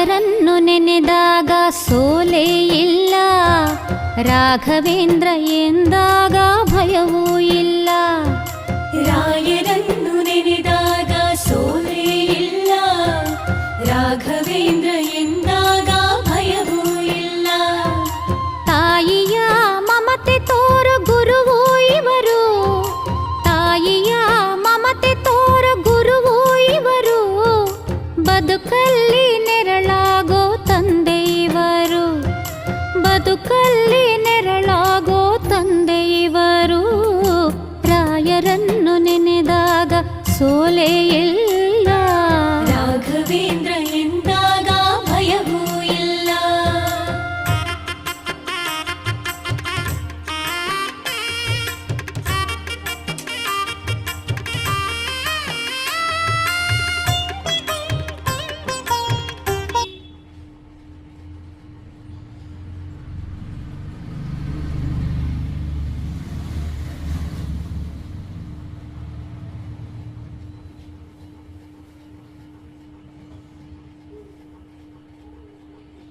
ರಾಯರನ್ನು ನೆನೆದಾಗ ಸೋಲೇ ಇಲ್ಲ, ರಾಘವೇಂದ್ರ ಎಂದಾಗ ಭಯವೂ ಇಲ್ಲ. ರಾಯರನ್ನು ನೆನೆದಾಗ ಸೋಲೇ ಇಲ್ಲ, ರಾಘವೇಂದ್ರ ಎಂದಾಗ ಭಯವೂ ಇಲ್ಲ. ತಾಯಿಯ ಮಮತೆ ತೋರು ಗುರುವು ಇವರು, ತಾಯಿಯ ಮಮತೆ ತೋರು ಗುರುವು ಇವರು, ಬದುಕಲ್ಲಿ ನೆರಳಾಗೋ ತಂದೆ ಇವರು, ಬದುಕಲ್ಲಿ ನೆರಳಾಗೋ ತಂದೆ ಇವರು. ರಾಯರನ್ನು ನೆನೆದಾಗ ಸೋಲೇ ಇಲ್ಲ.